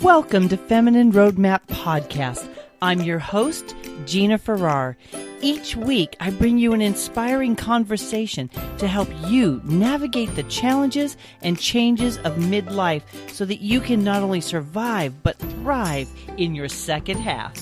Welcome to Feminine Roadmap Podcast. I'm your host, Gina Farrar. Each week, I bring you an inspiring conversation to help you navigate the challenges and changes of midlife so that you can not only survive, but thrive in your second half.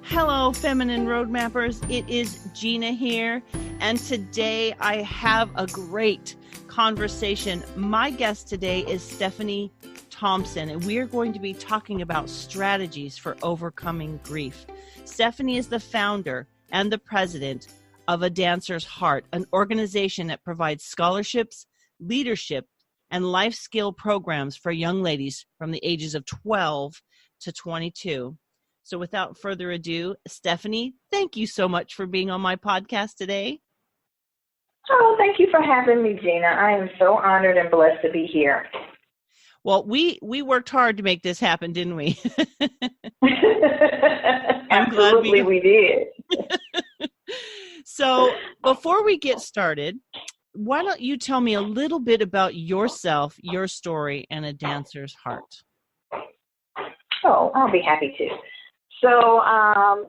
Hello, Feminine Roadmappers. It is Gina here, and today I have a great conversation. My guest today is Stephanie Thompson, and we are going to be talking about strategies for overcoming grief. Stephanie is the founder and the president of A Dancer's Heart, an organization that provides scholarships, leadership, and life skill programs for young ladies from the ages of 12 to 22. So without further ado, Stephanie, thank you so much for being on my podcast today. Oh, thank you for having me, Gina. I am so honored and blessed to be here. Well, we worked hard to make this happen, didn't we? Absolutely, we did. So before we get started, why don't you tell me a little bit about yourself, your story, and A Dancer's Heart? Oh, I'll be happy to. So,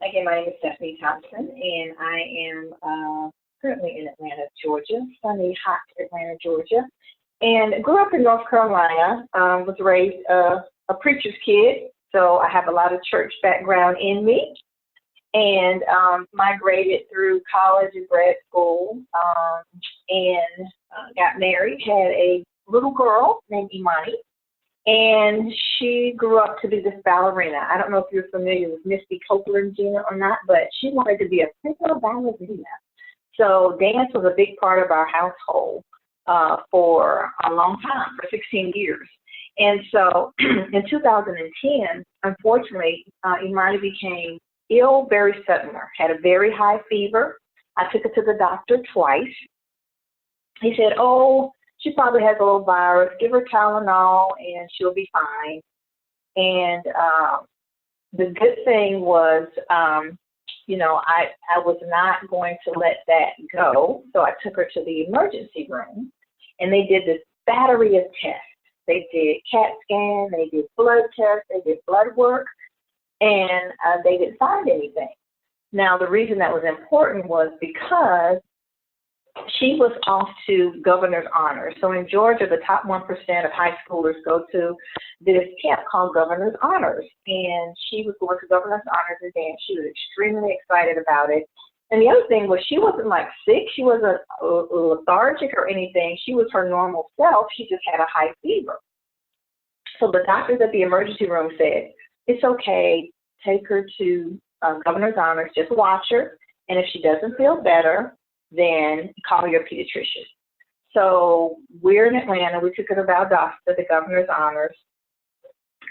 again, my name is Stephanie Thompson, and I am currently in Atlanta, Georgia, sunny, hot Atlanta, Georgia, and grew up in North Carolina, was raised a preacher's kid, so I have a lot of church background in me, and migrated through college and grad school, and got married, had a little girl named Imani, and she grew up to be this ballerina. I don't know if you're familiar with Misty Copeland, Gina, or not, but she wanted to be a principal ballerina. So dance was a big part of our household for a long time, for 16 years. And so in 2010, unfortunately, Imani became ill very suddenly, had a very high fever. I took her to the doctor twice. He said, oh, she probably has a little virus. Give her Tylenol and she'll be fine. And the good thing was, I was not going to let that go. So I took her to the emergency room, and they did this battery of tests. They did CAT scan, they did blood tests, they did blood work, and they didn't find anything. Now, the reason that was important was because she was off to governor's honors. So in Georgia, the top 1% of high schoolers go to this camp called governor's honors. And she was going to governor's honors and dance. She was extremely excited about it. And the other thing was she wasn't like sick. She wasn't lethargic or anything. She was her normal self. She just had a high fever. So the doctors at the emergency room said, it's okay, take her to governor's honors, just watch her. And if she doesn't feel better, then call your pediatrician. So we're in Atlanta. We took her to Valdosta, the governor's honors.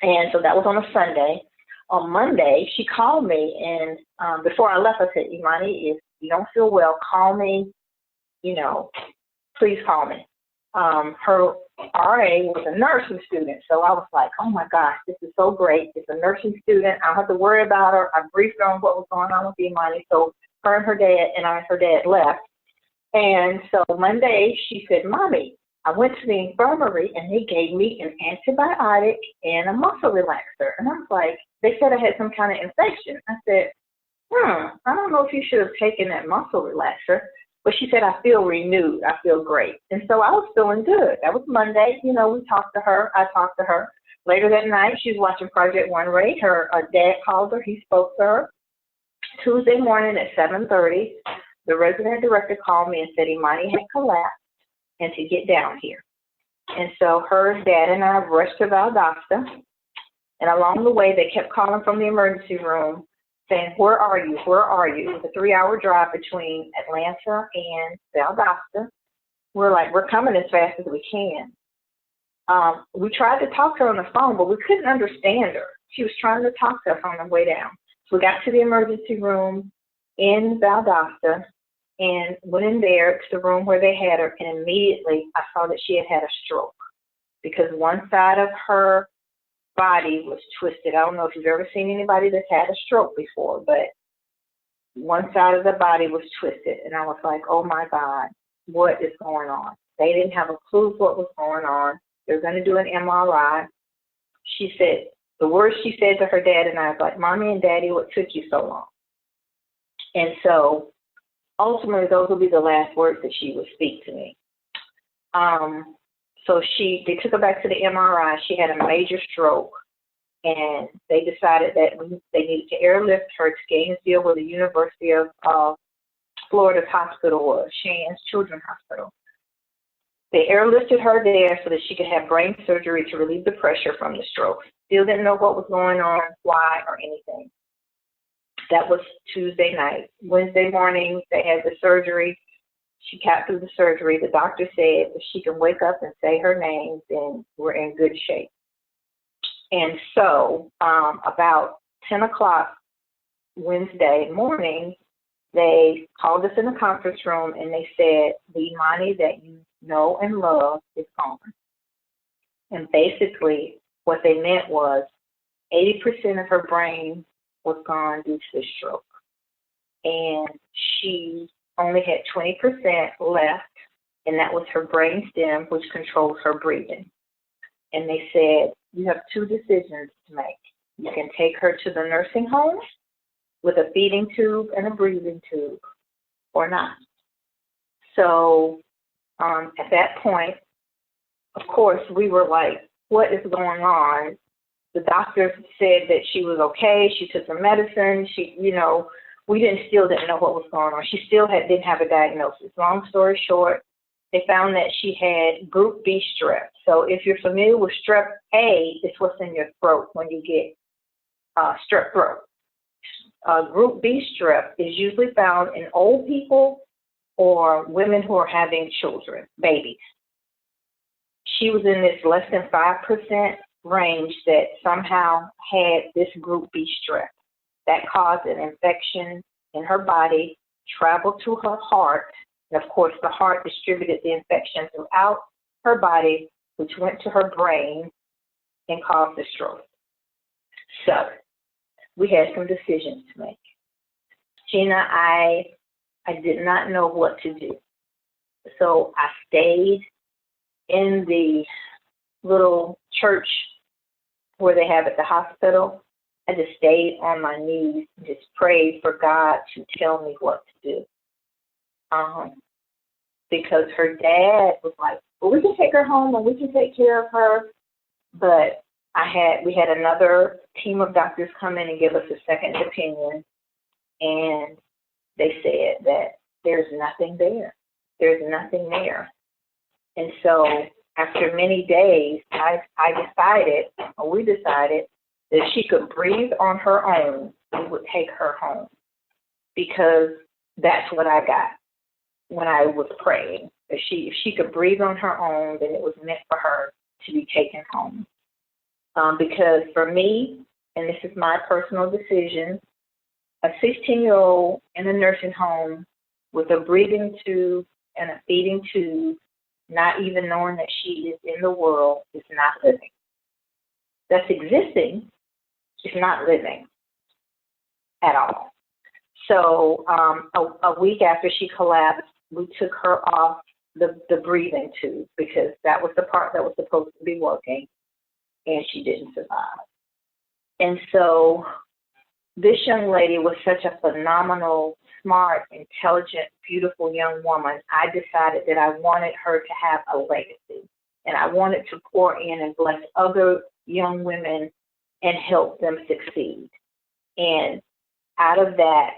And so that was on a Sunday. On Monday, she called me, and before I left, I said, Imani, if you don't feel well, call me, please call me. Her RA was a nursing student, so I was like, oh my gosh, this is so great. It's a nursing student. I don't have to worry about her. I briefed her on what was going on with Imani. So her and her dad left. And so Monday, she said, Mommy, I went to the infirmary and they gave me an antibiotic and a muscle relaxer. And I was like, they said I had some kind of infection. I said, I don't know if you should have taken that muscle relaxer. But she said, I feel renewed. I feel great. And so I was feeling good. That was Monday. We talked to her. I talked to her. Later that night, she was watching Project One Ray. Her dad called her. He spoke to her. Tuesday morning at 7:30, the resident director called me and said Imani had collapsed and to get down here. And so her dad and I rushed to Valdosta. And along the way, they kept calling from the emergency room saying, where are you? Where are you? It was a 3-hour drive between Atlanta and Valdosta. We're like, we're coming as fast as we can. We tried to talk to her on the phone, but we couldn't understand her. She was trying to talk to us on the way down. So we got to the emergency room in Valdosta and went in there to the room where they had her, and immediately I saw that she had a stroke because one side of her body was twisted. I don't know if you've ever seen anybody that's had a stroke before, but one side of the body was twisted. And I was like, oh my God, what is going on? They didn't have a clue what was going on. They were going to do an MRI. She said, the words she said to her dad and I was like, Mommy and Daddy, what took you so long? And so ultimately, those will be the last words that she would speak to me. So they took her back to the MRI. She had a major stroke, and they decided that they needed to airlift her to Gainesville, where the University of Florida's hospital was, Shands Children's Hospital. They airlifted her there so that she could have brain surgery to relieve the pressure from the stroke. Still didn't know what was going on, why, or anything. That was Tuesday night. Wednesday morning, they had the surgery. She got through the surgery. The doctor said if she can wake up and say her name, then we're in good shape. And so about 10 o'clock Wednesday morning, they called us in the conference room and they said, the Imani that you know and love is gone. And basically what they meant was 80% of her brain was gone due to the stroke. And she only had 20% left, and that was her brain stem, which controls her breathing. And they said, you have two decisions to make. You can take her to the nursing home with a feeding tube and a breathing tube, or not. So at that point, of course, we were like, what is going on? The doctor said that she was okay. She took some medicine. We still didn't know what was going on. She still didn't have a diagnosis. Long story short, they found that she had group B strep. So if you're familiar with strep A, it's what's in your throat when you get strep throat. Group B strep is usually found in old people or women who are having children, babies. She was in this less than 5% range that somehow had this group B strep. That caused an infection in her body, traveled to her heart, and of course the heart distributed the infection throughout her body, which went to her brain and caused the stroke. So we had some decisions to make. Gina, I did not know what to do. So I stayed in the little church where they have at the hospital. I just stayed on my knees and just prayed for God to tell me what to do. Because her dad was like, well, we can take her home and we can take care of her. But we had another team of doctors come in and give us a second opinion. And they said that there's nothing there. There's nothing there. And so after many days, we decided that she could breathe on her own, we would take her home, because that's what I got when I was praying. If she could breathe on her own, then it was meant for her to be taken home. Because for me, and this is my personal decision, a 16-year-old in a nursing home with a breathing tube and a feeding tube, not even knowing that she is in the world, is not living. That's existing, it's not living at all. So a week after she collapsed, we took her off the breathing tube because that was the part that was supposed to be working, and she didn't survive. And so this young lady was such a phenomenal, smart, intelligent, beautiful young woman. I decided that I wanted her to have a legacy, and I wanted to pour in and bless other young women and help them succeed. And out of that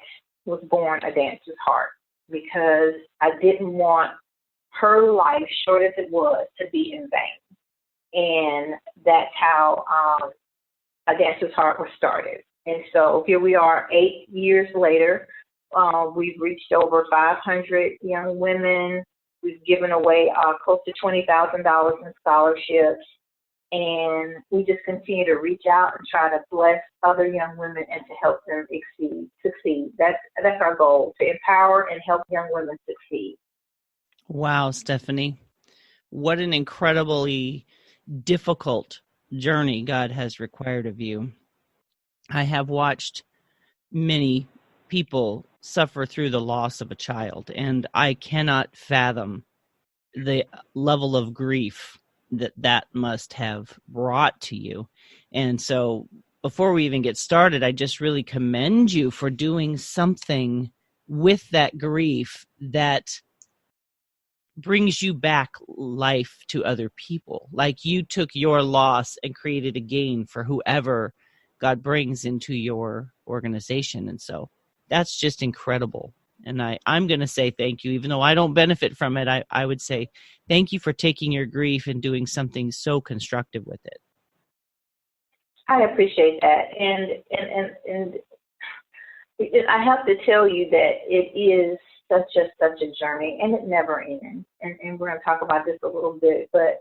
was born A Dancer's Heart, because I didn't want her life, short as it was, to be in vain. And that's how A Dancer's Heart was started. And so here we are 8 years later. We've reached over 500 young women. We've given away close to $20,000 in scholarships. And we just continue to reach out and try to bless other young women and to help them succeed. That's our goal, to empower and help young women succeed. Wow, Stephanie. What an incredibly difficult journey God has required of you. I have watched many people suffer through the loss of a child, and I cannot fathom the level of grief that must have brought to you. And so before we even get started, I just really commend you for doing something with that grief that brings you back life to other people. Like you took your loss and created a gain for whoever God brings into your organization. And so that's just incredible. And I'm going to say thank you, even though I don't benefit from it. I would say thank you for taking your grief and doing something so constructive with it. I appreciate that. And I have to tell you that it is such a journey, and it never ends. And we're going to talk about this a little bit. But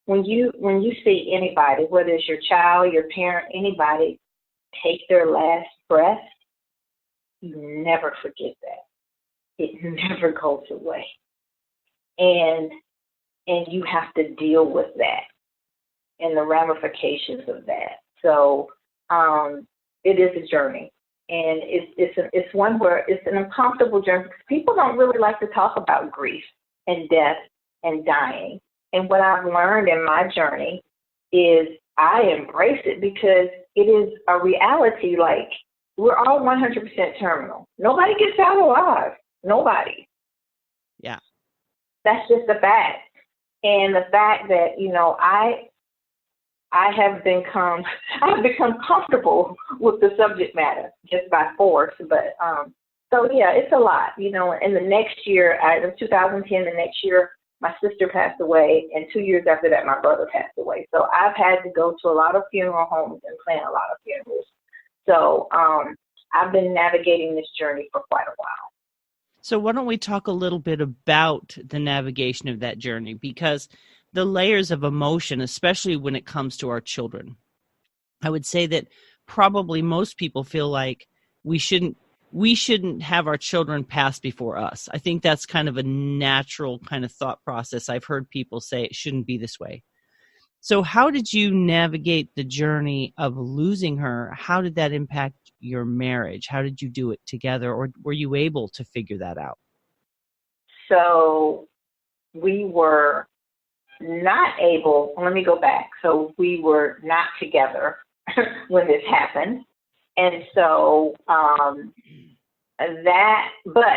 when you see anybody, whether it's your child, your parent, anybody, take their last breath, you never forget that. It never goes away. And you have to deal with that and the ramifications of that. So it is a journey. And it's one where it's an uncomfortable journey because people don't really like to talk about grief and death and dying. And what I've learned in my journey is I embrace it because it is a reality. Like, we're all 100% terminal. Nobody gets out alive. Nobody. Yeah. That's just a fact. And the fact that, I have become comfortable with the subject matter just by force. But so yeah, it's a lot. In the next year, in 2010, the next year, my sister passed away, and 2 years after that, my brother passed away. So I've had to go to a lot of funeral homes and plan a lot of funerals. So I've been navigating this journey for quite a while. So why don't we talk a little bit about the navigation of that journey? Because the layers of emotion, especially when it comes to our children, I would say that probably most people feel like we shouldn't have our children pass before us. I think that's kind of a natural kind of thought process. I've heard people say it shouldn't be this way. So how did you navigate the journey of losing her? How did that impact your marriage? How did you do it together, or were you able to figure that out? So we were not able, let me go back. So we were not together when this happened. And so but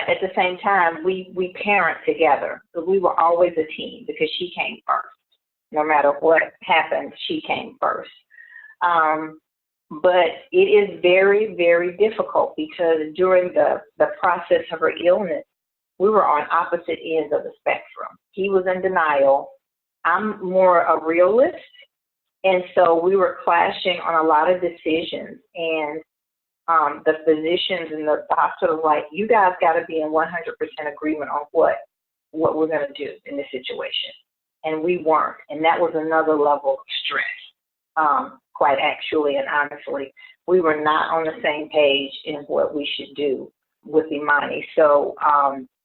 at the same time, we parent together. So we were always a team because she came first. No matter what happened, she came first. But it is very, very difficult because during the process of her illness, we were on opposite ends of the spectrum. He was in denial. I'm more a realist. And so we were clashing on a lot of decisions. And the physicians and the hospital were like, you guys got to be in 100% agreement on what we're going to do in this situation. And we weren't. And that was another level of stress, quite actually and honestly. We were not on the same page in what we should do with Imani. So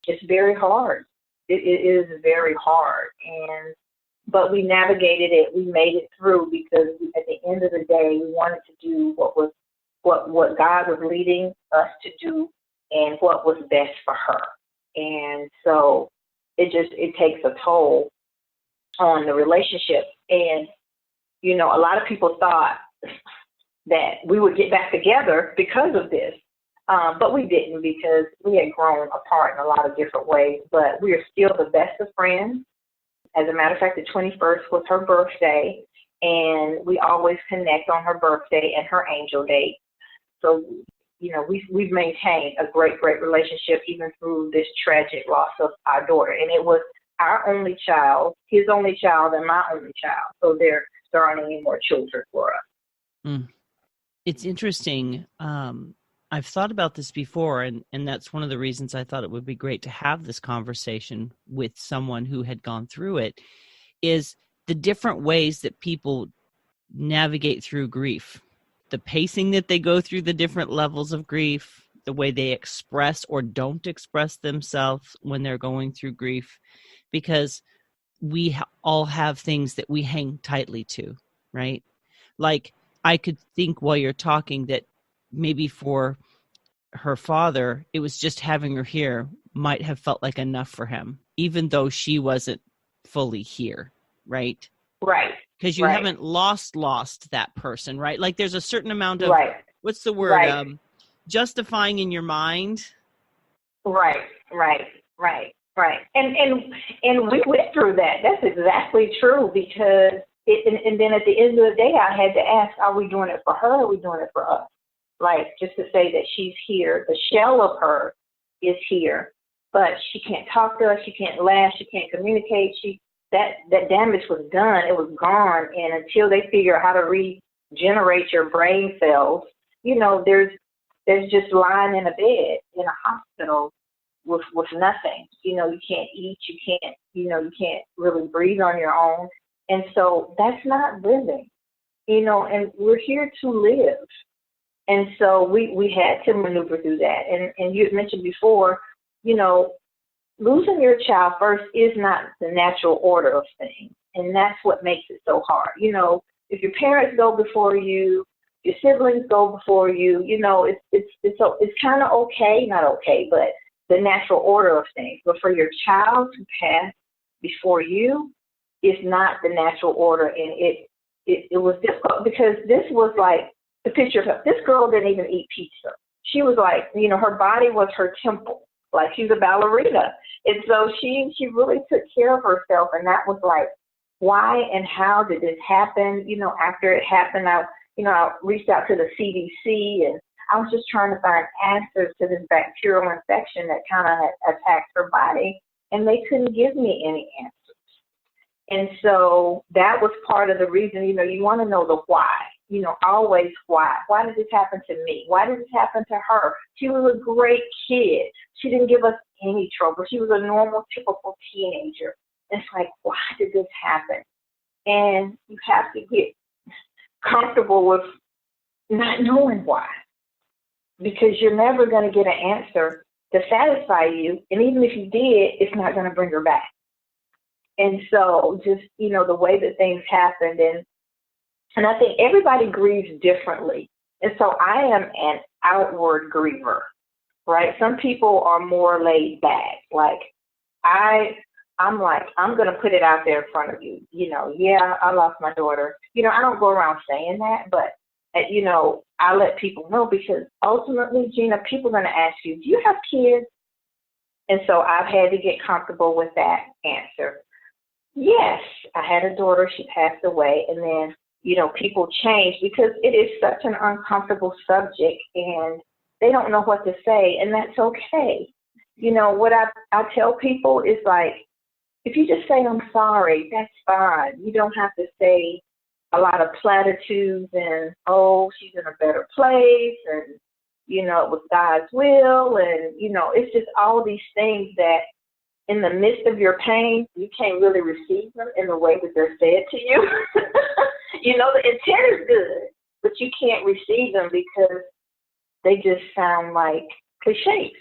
it's very hard. It is very hard. But we navigated it. We made it through because at the end of the day, we wanted to do what God was leading us to do and what was best for her. And so it takes a toll on the relationship. And, a lot of people thought that we would get back together because of this. But we didn't, because we had grown apart in a lot of different ways. But we are still the best of friends. As a matter of fact, the 21st was her birthday, and we always connect on her birthday and her angel date. So, we've maintained a great, great relationship even through this tragic loss of our daughter. And it was our only child, his only child, and my only child. So there aren't any more children for us. It's interesting. I've thought about this before, and that's one of the reasons I thought it would be great to have this conversation with someone who had gone through it, is the different ways that people navigate through grief, the pacing that they go through the different levels of grief, the way they express or don't express themselves when they're going through grief, because we all have things that we hang tightly to, right? Like, I could think while you're talking that maybe for her father, it was just having her here might have felt like enough for him, even though she wasn't fully here, right? Right. Because you right. haven't lost that person, right? Like there's a certain amount of, Right. what's the word? Right. Justifying in your mind. Right. And we went through that. That's exactly true, because and then at the end of the day, I had to ask, are we doing it for her or are we doing it for us? Like, just to say that she's here, the shell of her is here, but she can't talk to us, she can't laugh, she can't communicate. That damage was done, it was gone. And until they figure out how to regenerate your brain cells, there's just lying in a bed in a hospital with nothing. You can't eat, you can't really breathe on your own. And so that's not living, and we're here to live. And so we had to maneuver through that. And you had mentioned before, losing your child first is not the natural order of things. And that's what makes it so hard. If your parents go before you, your siblings go before you, it's kind of okay, not okay, but the natural order of things. But for your child to pass before you is not the natural order. And it was difficult, because this was like the picture of her. This girl didn't even eat pizza. She was like, her body was her temple. Like, she's a ballerina. And so she really took care of herself. And that was like, why and how did this happen? After it happened, I reached out to the CDC, and I was just trying to find answers to this bacterial infection that kind of had attacked her body. And they couldn't give me any answers. And so that was part of the reason, you want to know the why, always why. Why did this happen to me? Why did this happen to her? She was a great kid. She didn't give us any trouble. She was a normal, typical teenager. It's like, why did this happen? And you have to get comfortable with not knowing why, because you're never going to get an answer to satisfy you. And even if you did, it's not going to bring her back. And so just, the way that things happened, and I think everybody grieves differently. And so I am an outward griever, right? Some people are more laid back. Like, I'm like, I'm going to put it out there in front of you. Yeah, I lost my daughter. I don't go around saying that, but, I let people know, because ultimately, Gina, people are going to ask you, do you have kids? And so I've had to get comfortable with that answer. Yes, I had a daughter. She passed away. And then, people change, because it is such an uncomfortable subject, and they don't know what to say, and that's okay. What I tell people is, like, if you just say, I'm sorry, that's fine. You don't have to say a lot of platitudes and, oh, she's in a better place, and, it was God's will, and, it's just all these things that in the midst of your pain, you can't really receive them in the way that they're said to you. The intent is good, but you can't receive them because they just sound like cliches.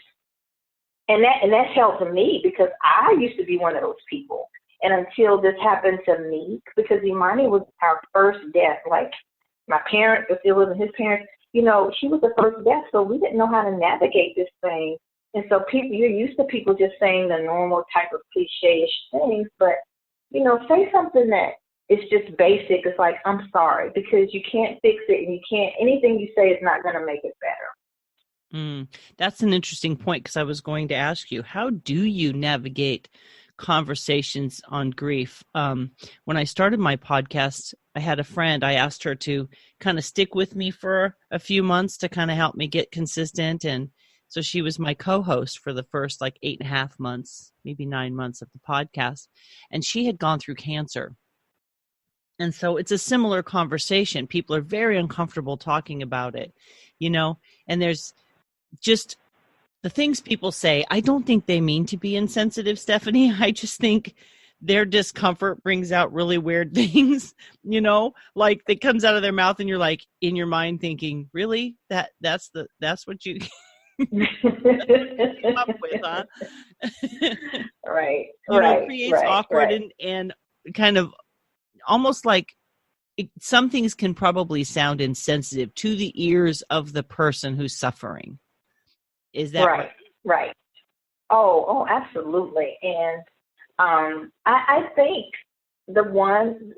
And that's helped me, because I used to be one of those people. And until this happened to me, because Imani was our first death, like my parents, if it wasn't his parents, she was the first death, so we didn't know how to navigate this thing. And so you're used to people just saying the normal type of cliche-ish things, but, say something that is just basic. It's like, I'm sorry, because you can't fix it, and anything you say is not going to make it better. That's an interesting point, because I was going to ask you, how do you navigate conversations on grief? When I started my podcast, I had a friend, I asked her to kind of stick with me for a few months to kind of help me get consistent. And so she was my co-host for the first 8.5 months, maybe 9 months of the podcast. And she had gone through cancer. And so it's a similar conversation. People are very uncomfortable talking about it, and there's just the things people say. I don't think they mean to be insensitive, Stephanie. I just think their discomfort brings out really weird things, that comes out of their mouth, and you're like, in your mind thinking, really? That's what you came up with, huh? Right. It creates awkward and kind of almost like some things can probably sound insensitive to the ears of the person who's suffering. Is that right? Right. Oh, absolutely. And I think the one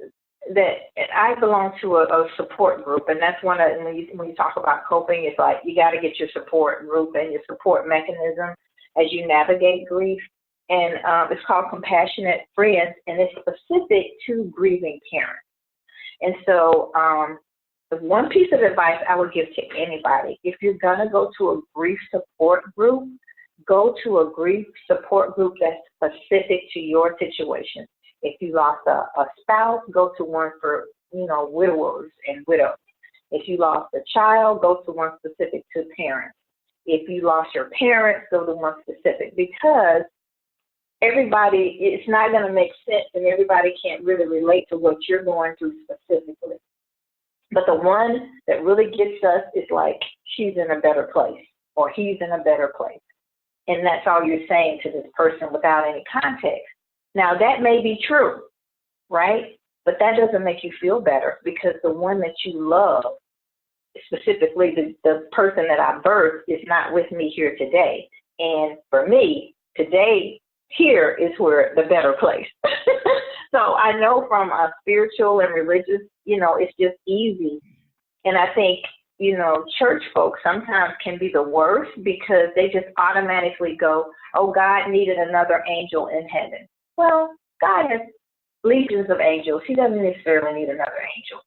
that I belong to a support group, and that's one of when you talk about coping, it's like you got to get your support group and your support mechanism as you navigate grief. And it's called Compassionate Friends, and it's specific to grieving parents. And so the one piece of advice I would give to anybody, if you're going to go to a grief support group, go to a grief support group that's specific to your situation. If you lost a spouse, go to one for, widowers and widows. If you lost a child, go to one specific to parents. If you lost your parents, go to one specific, because everybody, it's not going to make sense, and everybody can't really relate to what you're going through specifically. But the one that really gets us is like, she's in a better place, or he's in a better place. And that's all you're saying to this person without any context. Now, that may be true, right? But that doesn't make you feel better, because the one that you love, specifically the person that I birthed, is not with me here today. And for me, today, here is where the better place. So I know from a spiritual and religious, it's just easy. And I think, church folks sometimes can be the worst, because they just automatically go, oh, God needed another angel in heaven. Well, God has legions of angels. He doesn't necessarily need another angel.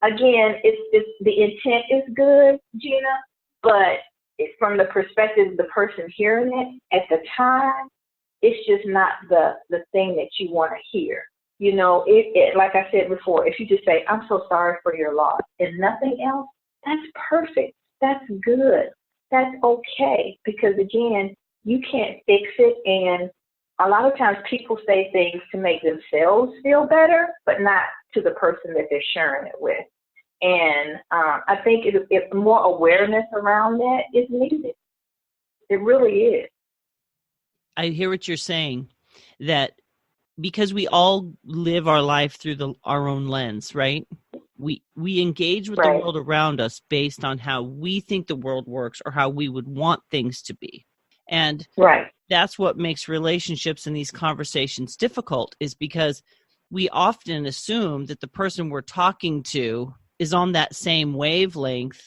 Again, it's the intent is good, Gina, but from the perspective of the person hearing it at the time, it's just not the thing that you want to hear. Like I said before, if you just say, I'm so sorry for your loss, and nothing else, that's perfect. That's good. That's okay. Because again, you can't fix it. And a lot of times people say things to make themselves feel better, but not to the person that they're sharing it with. And I think if more awareness around that is needed. It really is. I hear what you're saying, that because we all live our life through our own lens, right? We engage with the world around us based on how we think the world works or how we would want things to be. And that's what makes relationships and these conversations difficult, is because we often assume that the person we're talking to is on that same wavelength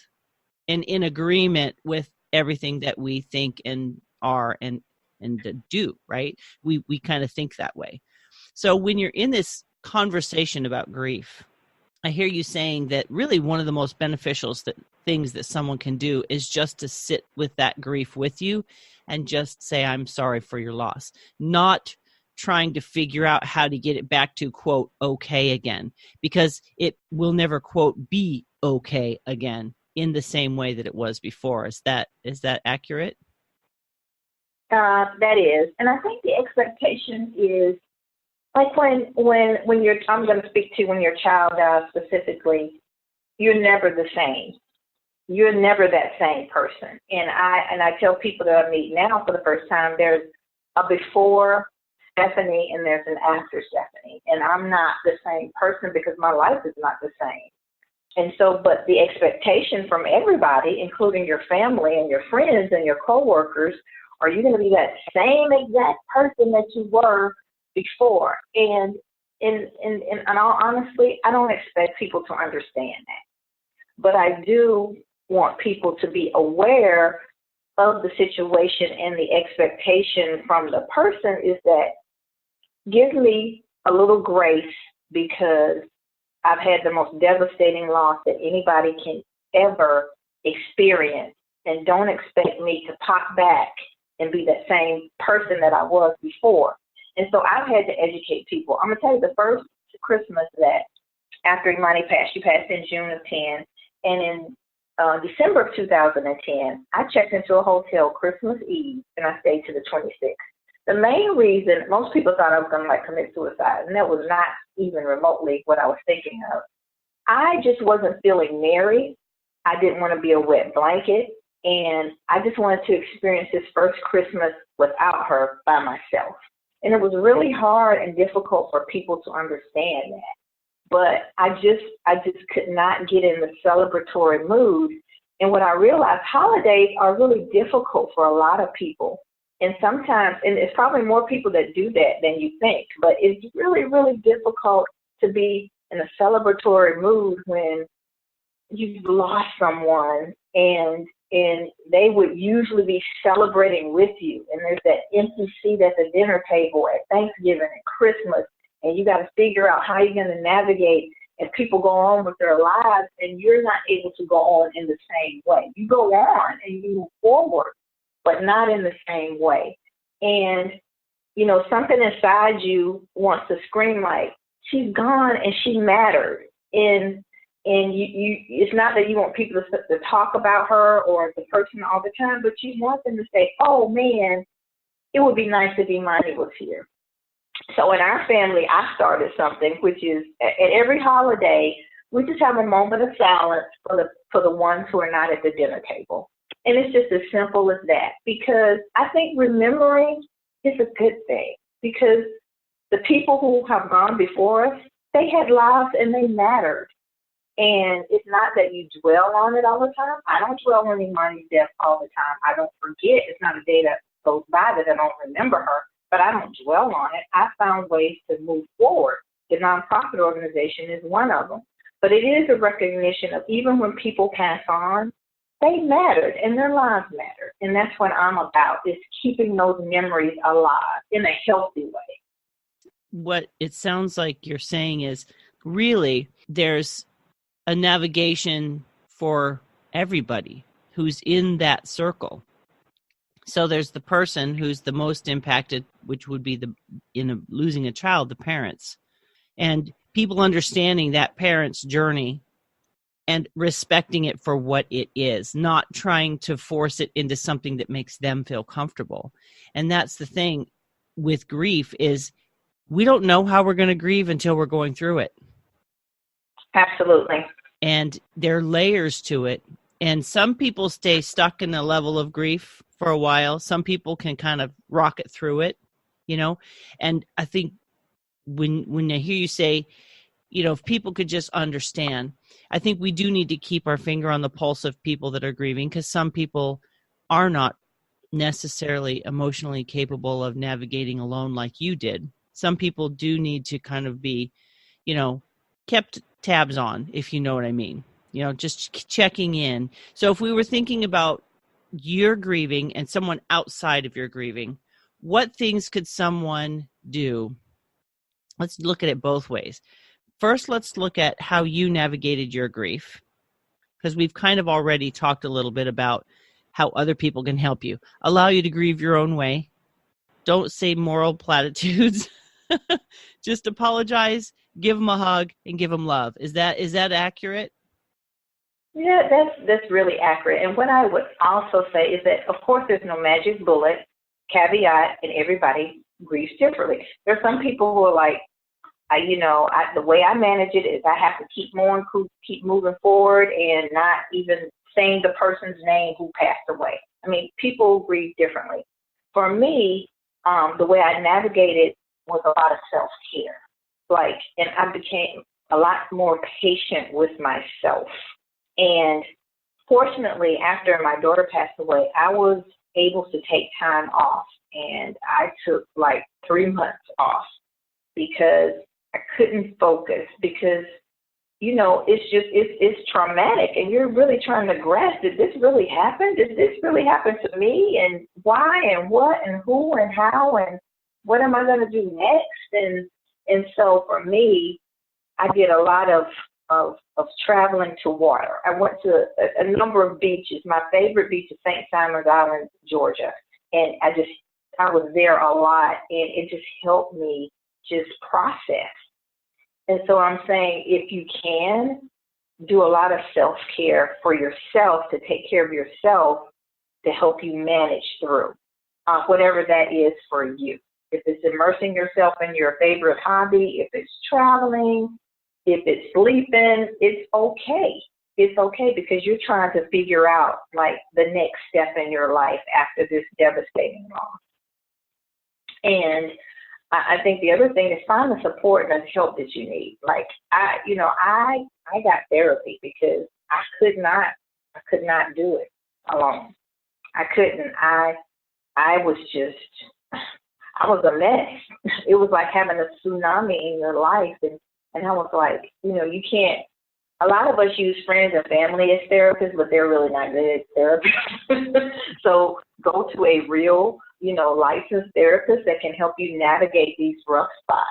and in agreement with everything that we think and are and do, right? We kind of think that way. So when you're in this conversation about grief, I hear you saying that really one of the most beneficial things that someone can do is just to sit with that grief with you and just say, I'm sorry for your loss, not trying to figure out how to get it back to, quote, okay again, because it will never, quote, be okay again in the same way that it was before. Is that accurate? That is. And I think the expectation is, like when I'm going to speak to when your child dies specifically, you're never the same. You're never that same person. And I tell people that I meet now for the first time, there's a before Stephanie and there's an after Stephanie. And I'm not the same person because my life is not the same. And so, but the expectation from everybody, including your family and your friends and your coworkers, are you going to be that same exact person that you were before? And honestly, I don't expect people to understand that. But I do want people to be aware of the situation, and the expectation from the person is that give me a little grace, because I've had the most devastating loss that anybody can ever experience, and don't expect me to pop back and be that same person that I was before. And so I've had to educate people. I'm going to tell you the first Christmas that after Imani passed, she passed in June of 10, and in December of 2010, I checked into a hotel Christmas Eve, and I stayed to the 26th. The main reason, most people thought I was going to commit suicide, and that was not even remotely what I was thinking of. I just wasn't feeling merry. I didn't want to be a wet blanket, and I just wanted to experience this first Christmas without her by myself. And it was really hard and difficult for people to understand that. But I just could not get in the celebratory mood. And what I realized, holidays are really difficult for a lot of people. And sometimes, and it's probably more people that do that than you think, but it's really, really difficult to be in a celebratory mood when you've lost someone and they would usually be celebrating with you. And there's that empty seat at the dinner table at Thanksgiving and Christmas, and you got to figure out how you're going to navigate as people go on with their lives, and you're not able to go on in the same way. You go on and you move forward, but not in the same way. And, you know, something inside you wants to scream like, she's gone and she mattered. And you it's not that you want people to talk about her or the person all the time, but you want them to say, oh man, it would be nice if Imani was here. So in our family, I started something, which is at every holiday, we just have a moment of silence for the ones who are not at the dinner table. And it's just as simple as that, because I think remembering is a good thing, because the people who have gone before us, they had lives and they mattered. And it's not that you dwell on it all the time. I don't dwell on Imani's death all the time. I don't forget. It's not a day that goes by that I don't remember her, but I don't dwell on it. I found ways to move forward. The nonprofit organization is one of them. But it is a recognition of even when people pass on, they mattered and their lives mattered. And that's what I'm about, is keeping those memories alive in a healthy way. What it sounds like you're saying is really there's a navigation for everybody who's in that circle. So there's the person who's the most impacted, which would be losing a child, the parents, and people understanding that parent's journey and respecting it for what it is, not trying to force it into something that makes them feel comfortable. And that's the thing with grief, is we don't know how we're going to grieve until we're going through it. Absolutely. And there are layers to it. And some people stay stuck in a level of grief for a while. Some people can kind of rocket through it, you know. And I think when I hear you say, you know, if people could just understand, I think we do need to keep our finger on the pulse of people that are grieving, because some people are not necessarily emotionally capable of navigating alone like you did. Some people do need to kind of be, you know, kept tabs on, if you know what I mean, you know, just checking in. So if we were thinking about your grieving and someone outside of your grieving, what things could someone do? Let's look at it both ways. First, let's look at how you navigated your grief, because we've kind of already talked a little bit about how other people can help you. Allow you to grieve your own way. Don't say moral platitudes. Just apologize, give them a hug, and give them love. Is that accurate? Yeah, that's really accurate. And what I would also say is that, of course, there's no magic bullet, caveat, and everybody grieves differently. There are some people who are like, the way I manage it is I have to keep moving forward and not even saying the person's name who passed away. I mean, people grieve differently. For me, the way I navigated was a lot of self-care. And I became a lot more patient with myself. And fortunately, after my daughter passed away, I was able to take time off. And I took 3 months off because I couldn't focus, because, it's traumatic, and you're really trying to grasp, did this really happen? Did this really happen to me? And why and what and who and how and what am I going to do next? And so for me, I did a lot of traveling to water. I went to a number of beaches. My favorite beach is St. Simon's Island, Georgia. And I was there a lot, and it just helped me just process. And so I'm saying, if you can, do a lot of self-care for yourself, to take care of yourself, to help you manage through whatever that is for you. If it's immersing yourself in your favorite hobby, if it's traveling, if it's sleeping, it's okay. It's okay, because you're trying to figure out the next step in your life after this devastating loss. And I think the other thing is find the support and the help that you need. I got therapy because I could not do it alone. I couldn't. I was a mess. It was like having a tsunami in your life. And I was like, you can't, a lot of us use friends and family as therapists, but they're really not good therapists. So go to a real, licensed therapist that can help you navigate these rough spots.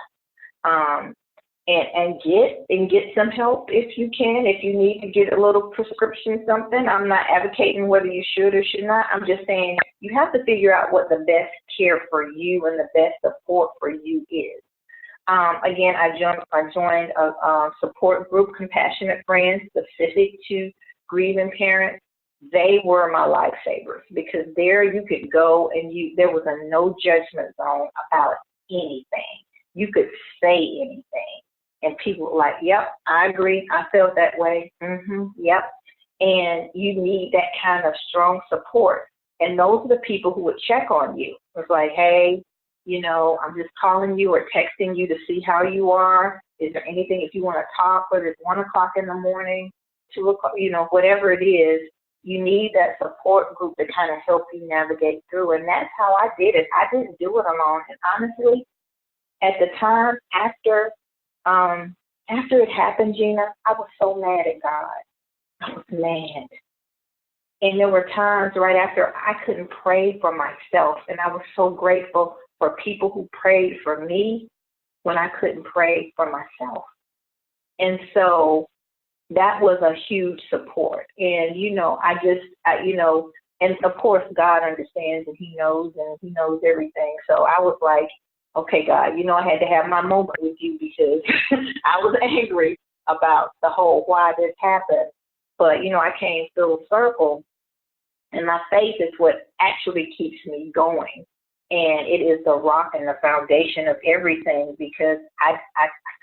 And get some help if you can. If you need to get a little prescription, something. I'm not advocating whether you should or should not. I'm just saying you have to figure out what the best care for you and the best support for you is. Again, I joined a support group, Compassionate Friends, specific to grieving parents. They were my lifesavers because there you could go and there was a no judgment zone about anything. You could say anything. And people were like, yep, I agree. I felt that way. Yep. And you need that kind of strong support. And those are the people who would check on you. It's like, hey, I'm just calling you or texting you to see how you are. Is there anything, if you want to talk, whether it's 1 o'clock in the morning, 2 o'clock, whatever it is, you need that support group to kind of help you navigate through. And that's how I did it. I didn't do it alone. And honestly, at the time, after it happened, Gina, I was so mad at God. I was mad. And there were times right after I couldn't pray for myself. And I was so grateful for people who prayed for me when I couldn't pray for myself. And so that was a huge support. And, and of course, God understands and He knows everything. So I was like, okay, God, I had to have my moment with you because I was angry about the whole why this happened. But, I came full circle, and my faith is what actually keeps me going. And it is the rock and the foundation of everything because I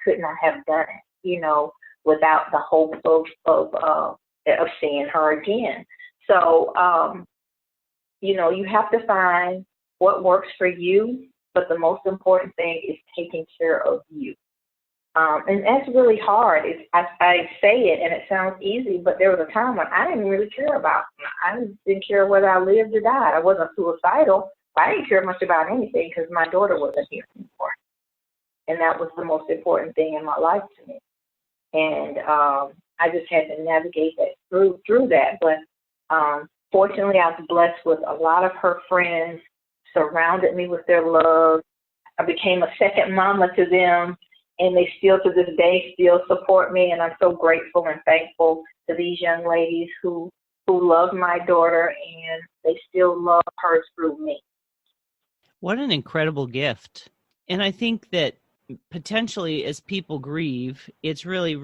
could not have done it, without the hope of seeing her again. So, you have to find what works for you. But the most important thing is taking care of you. And that's really hard. I say it and it sounds easy, but there was a time when I didn't really care about it. I didn't care whether I lived or died. I wasn't suicidal. I didn't care much about anything because my daughter wasn't here anymore. And that was the most important thing in my life to me. And I just had to navigate that through that. But fortunately, I was blessed with a lot of her friends surrounded me with their love. I became a second mama to them, and they still to this day still support me. And I'm so grateful and thankful to these young ladies who love my daughter, and they still love her through me. What an incredible gift. And I think that potentially as people grieve, it's really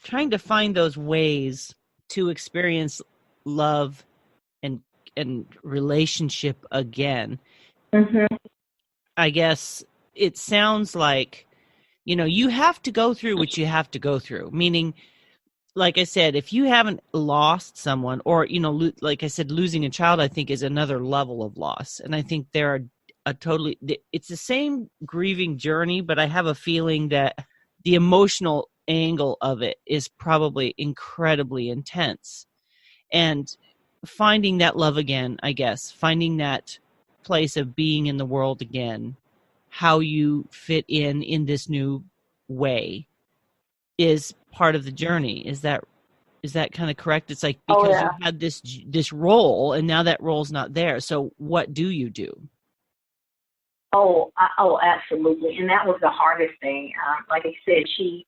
trying to find those ways to experience love and relationship again. Mm-hmm. I guess it sounds like, you have to go through what you have to go through. Meaning, like I said, if you haven't lost someone or, like I said, losing a child, I think is another level of loss. And I think there are it's the same grieving journey, but I have a feeling that the emotional angle of it is probably incredibly intense. And finding that love again, I guess, finding that place of being in the world again, how you fit in this new way is part of the journey. Is that kind of correct? It's like because you had this role and now that role's not there. So what do you do? Oh, absolutely. And that was the hardest thing. Like I said, she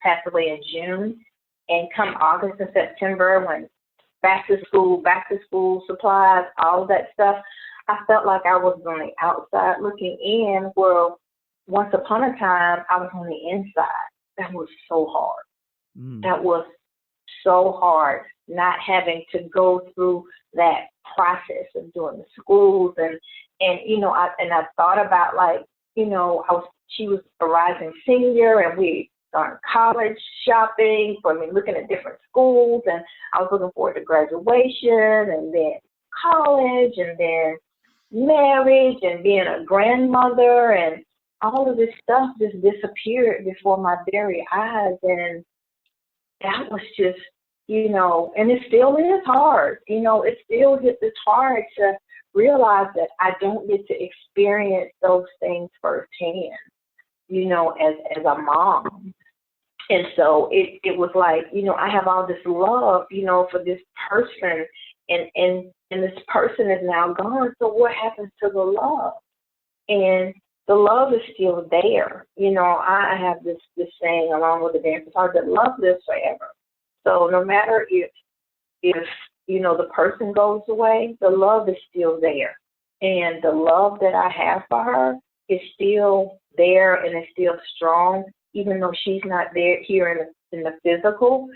passed away in June, and come August and September when back to school supplies, all of that stuff, I felt like I was on the outside looking in. Well, once upon a time, I was on the inside. That was so hard. That was so hard, not having to go through that process of doing the schools and I thought about she was a rising senior and we started college shopping looking at different schools, and I was looking forward to graduation and then college and then marriage and being a grandmother, and all of this stuff just disappeared before my very eyes. And that was just and it still is hard. It's hard to realize that I don't get to experience those things firsthand, as a mom. And so it was like, I have all this love, for this person, and this person is now gone. So what happens to the love? And the love is still there. I have this saying along with the dancer's heart that love lives forever. So no matter if the person goes away, the love is still there. And the love that I have for her is still there and is still strong, even though she's not there here in the physical.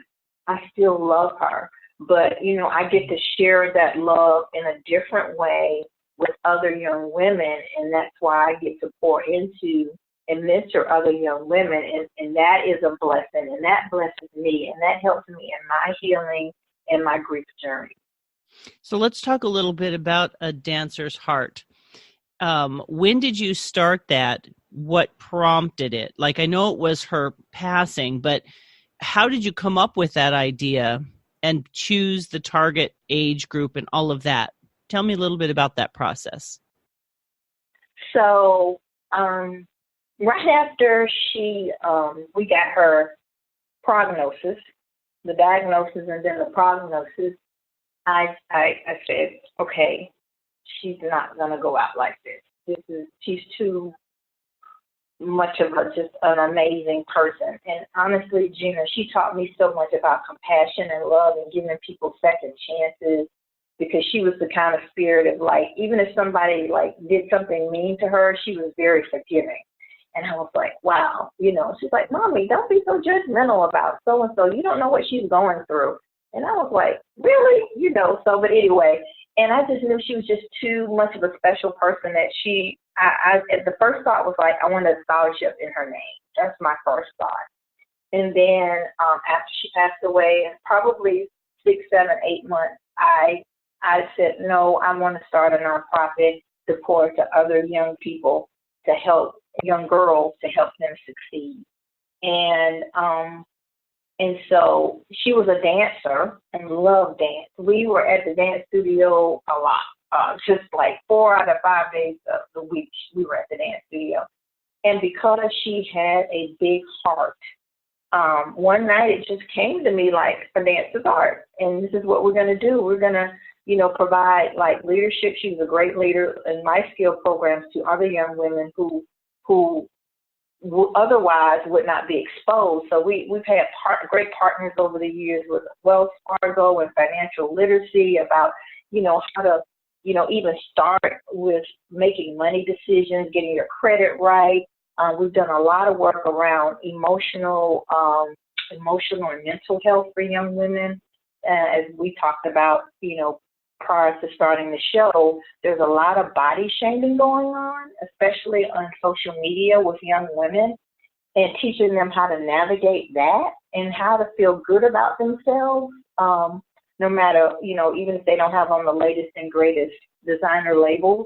I still love her. But, I get to share that love in a different way with other young women, and that's why I get to pour into and mentor other young women, and that is a blessing, and that blesses me, and that helps me in my healing and my grief journey. So let's talk a little bit about A Dancer's Heart. When did you start that? What prompted it? Like, I know it was her passing, but how did you come up with that idea and choose the target age group and all of that? Tell me a little bit about that process. So, right after we got her prognosis, the diagnosis and then the prognosis, I said, okay, she's not going to go out like this. She's too much of just an amazing person. And honestly, Gina, she taught me so much about compassion and love and giving people second chances, because she was the kind of spirit of, like, even if somebody like did something mean to her, she was very forgiving. And I was like, wow, she's like, Mommy, don't be so judgmental about so-and-so. You don't know what she's going through. And I was like, really? But anyway, and I just knew she was just too much of a special person that the first thought was like, I wanted a scholarship in her name. That's my first thought. And then after she passed away, probably 6, 7, 8 months, I said, no, I want to start a nonprofit to pour to other young people, to help young girls, to help them succeed. And so she was a dancer and loved dance. We were at the dance studio a lot, just like 4 out of 5 days of the week we were at the dance studio. And because she had a big heart, one night it just came to me like a dancer's heart. And this is what we're going to do. We're going to, provide like leadership. She was a great leader in life skill programs to other young women who otherwise would not be exposed. So we've had great partners over the years with Wells Fargo and financial literacy about, how to, even start with making money decisions, getting your credit right. We've done a lot of work around emotional and mental health for young women. As we talked about, prior to starting the show, there's a lot of body shaming going on, especially on social media with young women, and teaching them how to navigate that and how to feel good about themselves, no matter, even if they don't have on the latest and greatest designer labels.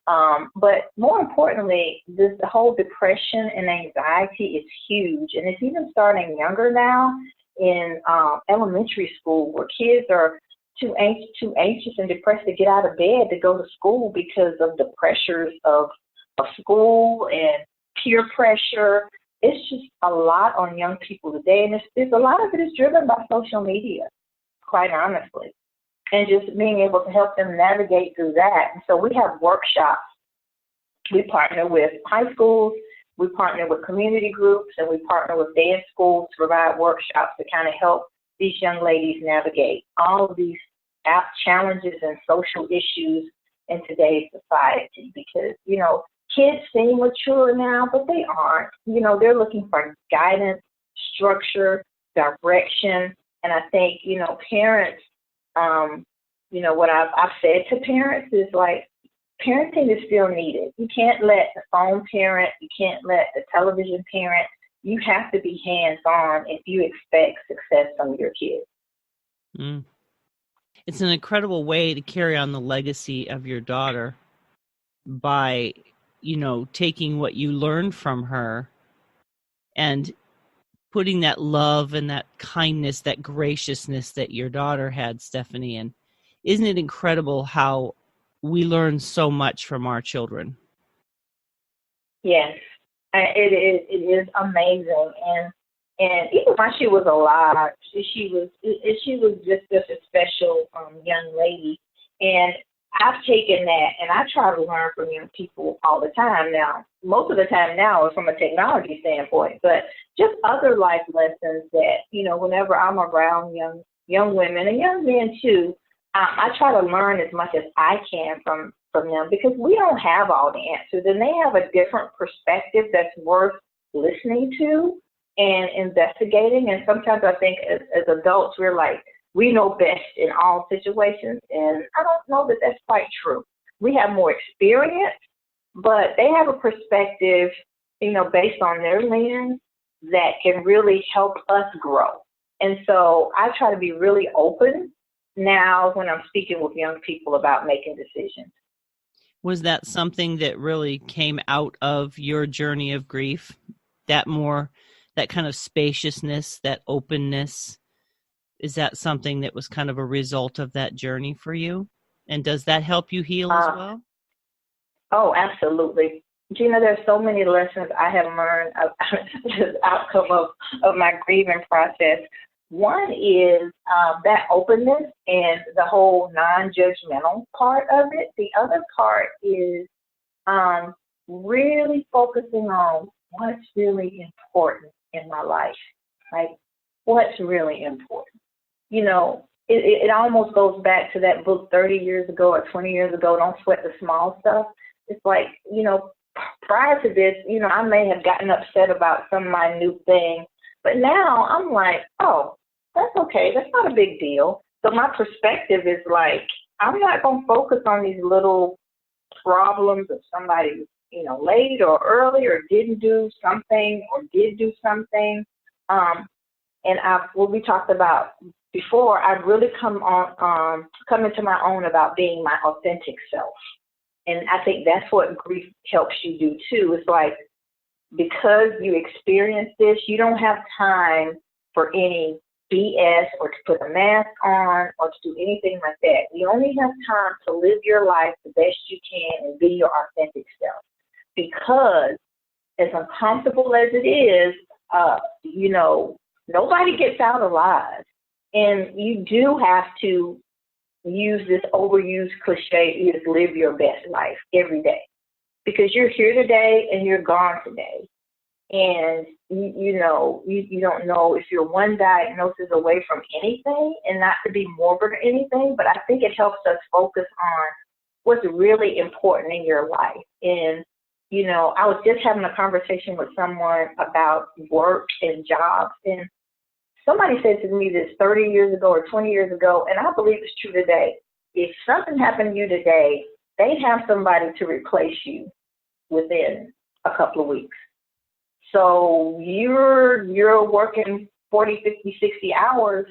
But more importantly, the whole depression and anxiety is huge, and it's even starting younger now in elementary school, where kids are too anxious and depressed to get out of bed to go to school because of the pressures of school and peer pressure. It's just a lot on young people today, and it's a lot of it is driven by social media, quite honestly, and just being able to help them navigate through that. And so we have workshops. We partner with high schools, we partner with community groups, and we partner with dance schools to provide workshops to kind of help these young ladies navigate all of these challenges and social issues in today's society. Because, kids seem mature now, but they aren't. They're looking for guidance, structure, direction. And I think, parents, what I've said to parents is like, parenting is still needed. You can't let the phone parent, you can't let the television parent. You have to be hands-on if you expect success from your kids. Mm. It's an incredible way to carry on the legacy of your daughter by, taking what you learned from her and putting that love and that kindness, that graciousness that your daughter had, Stephanie. And isn't it incredible how we learn so much from our children? Yes, it is amazing, and even when she was alive, she was just a special young lady, and I've taken that and I try to learn from young people all the time now. Most of the time now is from a technology standpoint, but just other life lessons that, whenever I'm around young women and young men too, I try to learn as much as I can from them, because we don't have all the answers and they have a different perspective that's worth listening to and investigating. And sometimes I think as adults, we're like, we know best in all situations. And I don't know that that's quite true. We have more experience, but they have a perspective, based on their lens that can really help us grow. And so I try to be really open now when I'm speaking with young people about making decisions. Was that something that really came out of your journey of grief? That kind of spaciousness, that openness? Is that something that was kind of a result of that journey for you? And does that help you heal as well? Oh, absolutely. Gina, there's so many lessons I have learned as the outcome of my grieving process. One is that openness and the whole non-judgmental part of it. The other part is really focusing on what's really important in my life. Like, what's really important? It almost goes back to that book 30 years ago or 20 years ago, Don't Sweat the Small Stuff. It's like, prior to this, I may have gotten upset about some minute thing, but now I'm like, oh, that's okay. That's not a big deal. So my perspective is like, I'm not going to focus on these little problems of somebody, late or early or didn't do something or did do something. And what we talked about before, I've really come into my own about being my authentic self. And I think that's what grief helps you do too. It's like, because you experience this, you don't have time for any BS or to put a mask on or to do anything like that. You only have time to live your life the best you can and be your authentic self. Because as uncomfortable as it is, nobody gets out alive. And you do have to use this overused cliche, is live your best life every day. Because you're here today and you're gone today. And, you don't know if you're one diagnosis away from anything, and not to be morbid or anything, but I think it helps us focus on what's really important in your life. And, I was just having a conversation with someone about work and jobs, and somebody said to me this 30 years ago or 20 years ago, and I believe it's true today. If something happened to you today, they'd have somebody to replace you within a couple of weeks. So you're working 40, 50, 60 hours.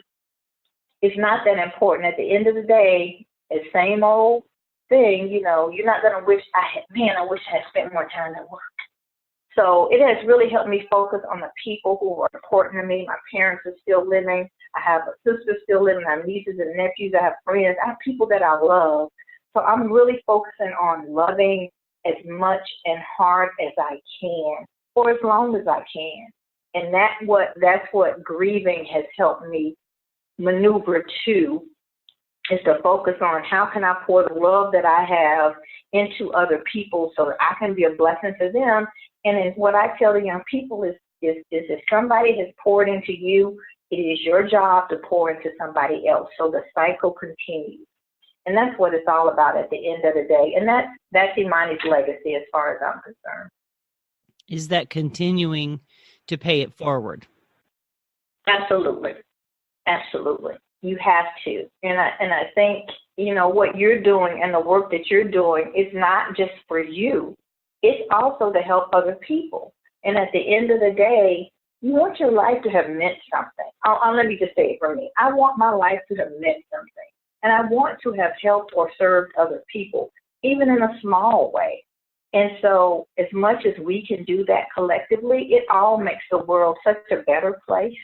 It's not that important. At the end of the day, it's same old thing. You're not going to wish I wish I had spent more time at work. So it has really helped me focus on the people who are important to me. My parents are still living. I have a sister still living. I have nieces and nephews. I have friends. I have people that I love. So I'm really focusing on loving as much and hard as I can, for as long as I can. And that's what grieving has helped me maneuver to, is to focus on how can I pour the love that I have into other people so that I can be a blessing to them. And then what I tell the young people is if somebody has poured into you, it is your job to pour into somebody else. So the cycle continues. And that's what it's all about at the end of the day. And that's Imani's legacy as far as I'm concerned. Is that continuing to pay it forward? Absolutely. Absolutely. You have to. And I think, what you're doing and the work that you're doing is not just for you. It's also to help other people. And at the end of the day, you want your life to have meant something. Let me just say it for me. I want my life to have meant something. And I want to have helped or served other people, even in a small way. And so as much as we can do that collectively, it all makes the world such a better place.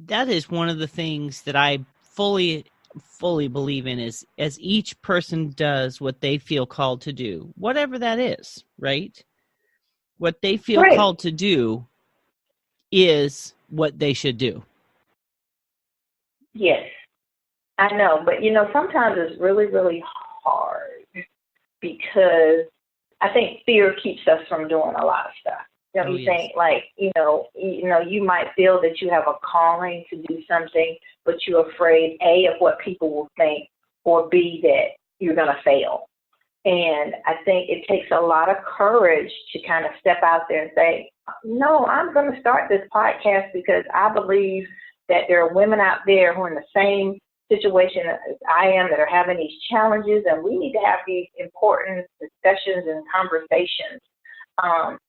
That is one of the things that I fully believe in, is as each person does what they feel called to do, whatever that is, right? What they feel Right. called to do is what they should do. Yes, I know. But, sometimes it's really, really hard because I think fear keeps us from doing a lot of stuff. Don't you think? Like, you might feel that you have a calling to do something, but you're afraid, A, of what people will think, or B, that you're going to fail. And I think it takes a lot of courage to kind of step out there and say, no, I'm going to start this podcast because I believe that there are women out there who are in the same situation as I am, that are having these challenges, and we need to have these important discussions and conversations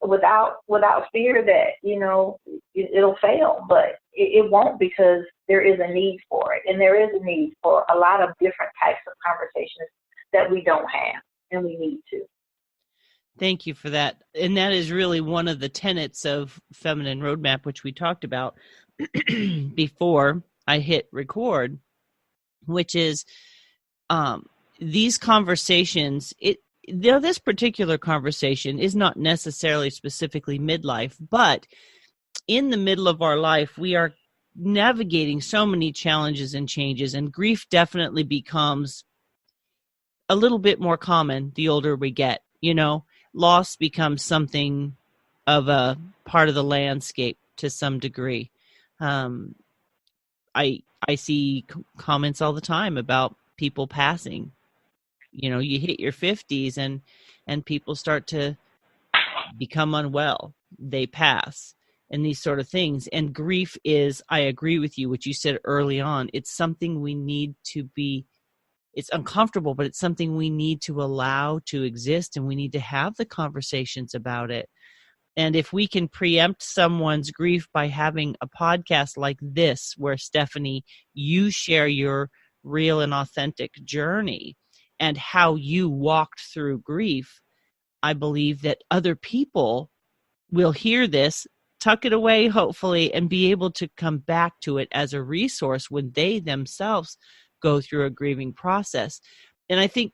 without fear that it'll fail, but it won't, because there is a need for it, and there is a need for a lot of different types of conversations that we don't have, and we need to. Thank you for that. And that is really one of the tenets of Feminine Roadmap, which we talked about before I hit record, which is these conversations. This particular conversation is not necessarily specifically midlife, but in the middle of our life, we are navigating so many challenges and changes, and grief definitely becomes a little bit more common the older we get. Loss becomes something of a part of the landscape to some degree. I see comments all the time about people passing. You hit your 50s and people start to become unwell. They pass, and these sort of things. And grief is, I agree with you, what you said early on. It's something we need to be, it's uncomfortable, but it's something we need to allow to exist, and we need to have the conversations about it. And if we can preempt someone's grief by having a podcast like this, where Stephanie, you share your real and authentic journey and how you walked through grief, I believe that other people will hear this, tuck it away, hopefully, and be able to come back to it as a resource when they themselves go through a grieving process. And I think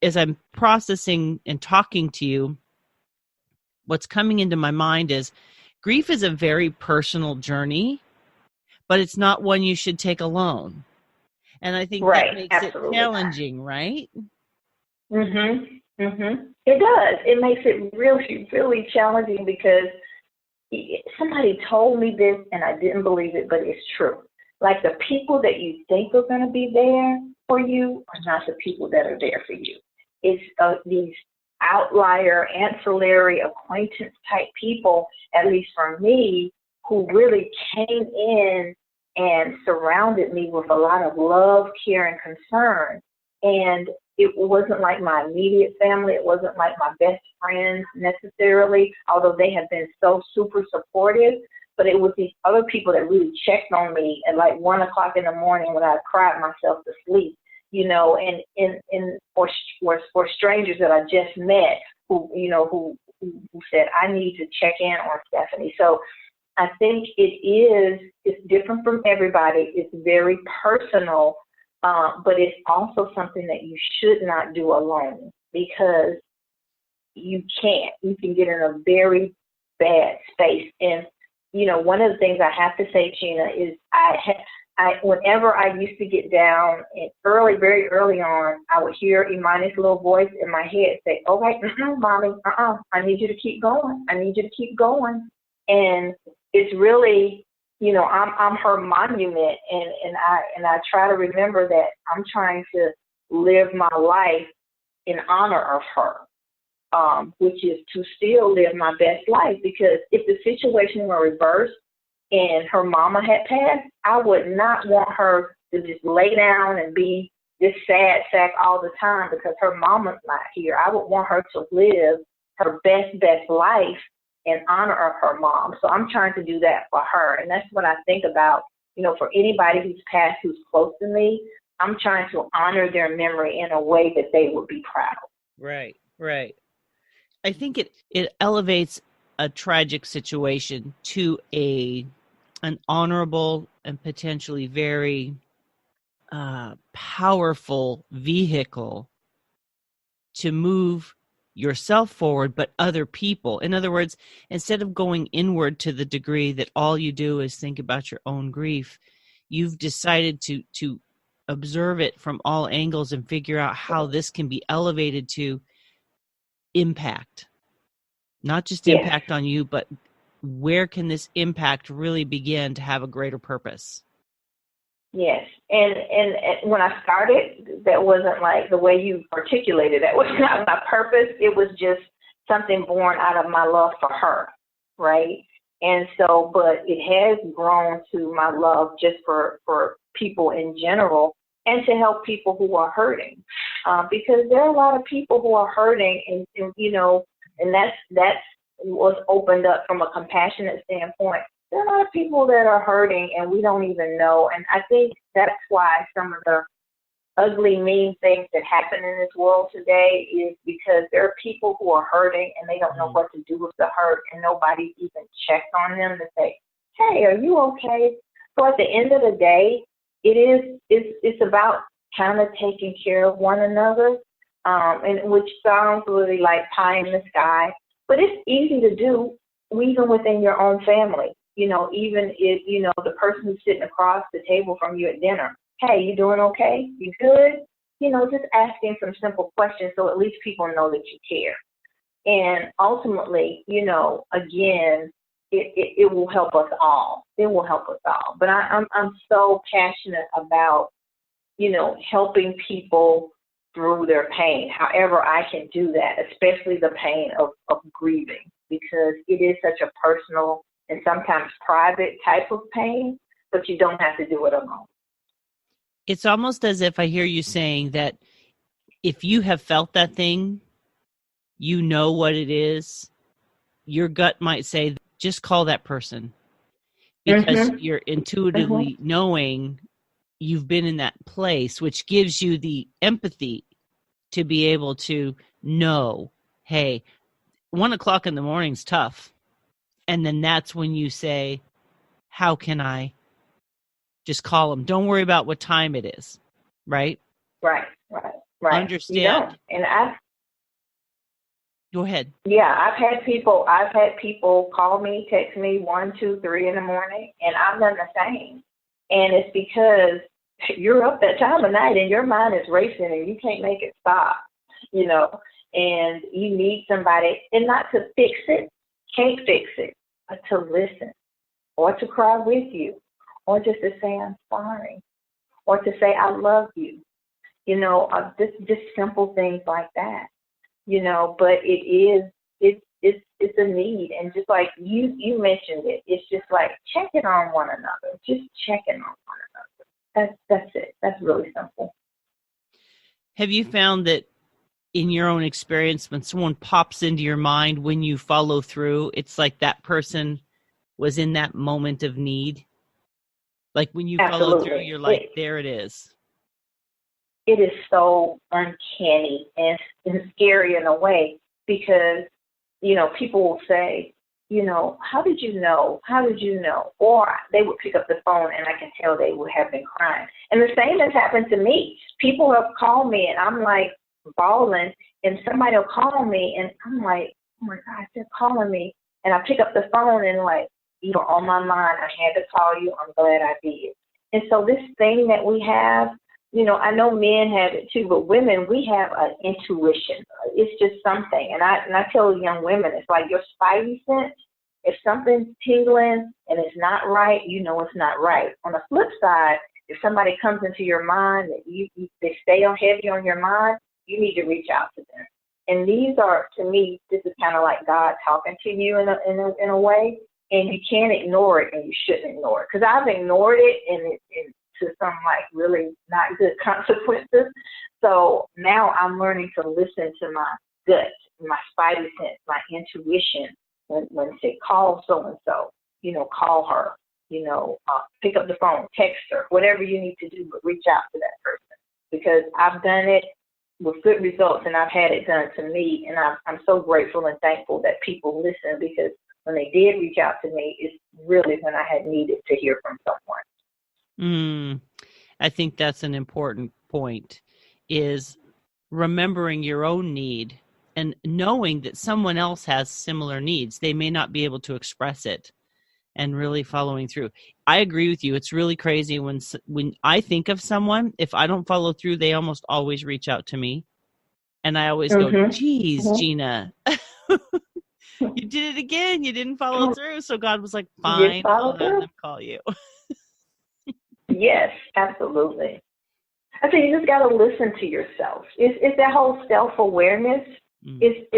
as I'm processing and talking to you, what's coming into my mind is grief is a very personal journey, but it's not one you should take alone. And I think that makes Absolutely. it challenging, right? Mhm. Mhm. It does. It makes it really, really challenging, because somebody told me this and I didn't believe it, but it's true. Like, the people that you think are going to be there for you are not the people that are there for you. It's these outlier, ancillary, acquaintance type people, at least for me, who really came in and surrounded me with a lot of love, care, and concern. And it wasn't like my immediate family. It wasn't like my best friends necessarily, although they have been so super supportive. But it was these other people that really checked on me at like 1 o'clock in the morning when I cried myself to sleep, or strangers that I just met who said, I need to check in on Stephanie. So I think it's different from everybody. It's very personal, but it's also something that you should not do alone, because you can't. You can get in a very bad space. And, one of the things I have to say, Gina, is whenever I used to get down very early on, I would hear Imani's little voice in my head say, okay, mommy, I need you to keep going. I need you to keep going. And it's really, I'm her monument, and I try to remember that I'm trying to live my life in honor of her, which is to still live my best life. Because if the situation were reversed and her mama had passed, I would not want her to just lay down and be this sad sack all the time because her mama's not here. I would want her to live her best life in honor of her mom. So I'm trying to do that for her. And that's what I think about, for anybody who's passed, who's close to me, I'm trying to honor their memory in a way that they would be proud. Right, right. I think it elevates a tragic situation to an honorable and potentially very powerful vehicle to move yourself forward, but other people. In other words, instead of going inward to the degree that all you do is think about your own grief, you've decided to observe it from all angles and figure out how this can be elevated to impact, not just Yes. impact on you, but where can this impact really begin to have a greater purpose? Yes, and when I started, that wasn't like the way you articulated. That was not my purpose. It was just something born out of my love for her, right? And so, but it has grown to my love just for people in general, and to help people who are hurting, because there are a lot of people who are hurting, and you know, and that's was opened up from a compassionate standpoint. There are a lot of people that are hurting and we don't even know. And I think that's why some of the ugly, mean things that happen in this world today is because there are people who are hurting and they don't know what to do with the hurt, and nobody even checks on them to say, hey, are you okay? So at the end of the day, it's about kind of taking care of one another, and which sounds really like pie in the sky, but it's easy to do even within your own family. You know, even if, you know, the person who's sitting across the table from you at dinner, hey, you doing okay? You good? You know, just asking some simple questions so at least people know that you care. And ultimately, you know, again, it will help us all. It will help us all. But I'm so passionate about, you know, helping people through their pain, however I can do that, especially the pain of grieving, because it is such a personal and sometimes private type of pain, but you don't have to do it alone. It's almost as if I hear you saying that if you have felt that thing, you know what it is. Your gut might say, just call that person, because you're intuitively knowing you've been in that place, which gives you the empathy to be able to know, hey, 1:00 in the morning is tough. And then that's when you say, how can I just call them? Don't worry about what time it is. Right? Right. Understand. You don't. And Go ahead. Yeah, I've had people call me, text me 1, 2, 3 in the morning, and I've done the same. And it's because you're up that time of night and your mind is racing and you can't make it stop, you know, and you need somebody, and not to fix it, can't fix it, but to listen, or to cry with you, or just to say I'm sorry, or to say I love you, you know, just simple things like that, you know. But it's a need, and just like you mentioned it, it's just like checking on one another, just checking on one another. That's it. That's really simple. Have you found that in your own experience, when someone pops into your mind, when you follow through, it's like that person was in that moment of need? Like when you follow through, you're like, there it is. It is so uncanny and scary in a way, because, you know, people will say, you know, how did you know? How did you know? Or they would pick up the phone and I can tell they would have been crying. And the same has happened to me. People have called me and I'm like bawling, and somebody will call me and I'm like, oh my gosh, they're calling me. And I pick up the phone and like, you were on my mind. I had to call you. I'm glad I did. And so this thing that we have, you know, I know men have it too, but women, we have an intuition. It's just something. And I tell young women, it's like your spidey sense. If something's tingling and it's not right, you know it's not right. On the flip side, if somebody comes into your mind that they stay on heavy on your mind, you need to reach out to them. And these are, to me, this is kind of like God talking to you in a way, and you can't ignore it, and you shouldn't ignore it. Because I've ignored it, and to some like really not good consequences. So now I'm learning to listen to my gut, my spidey sense, my intuition. When say call so and so, you know, call her, you know, pick up the phone, text her, whatever you need to do, but reach out to that person, because I've done it with good results, and I've had it done to me, and I'm so grateful and thankful that people listen, because when they did reach out to me, it's really when I had needed to hear from someone. I think that's an important point, is remembering your own need and knowing that someone else has similar needs. They may not be able to express it, and really following through. I agree with you. It's really crazy when I think of someone, if I don't follow through, they almost always reach out to me. And I always go, geez, Gina, you did it again. You didn't follow through. So God was like, fine, I'll have them call you. Yes, absolutely. I think you just got to listen to yourself. It's that whole self-awareness. It's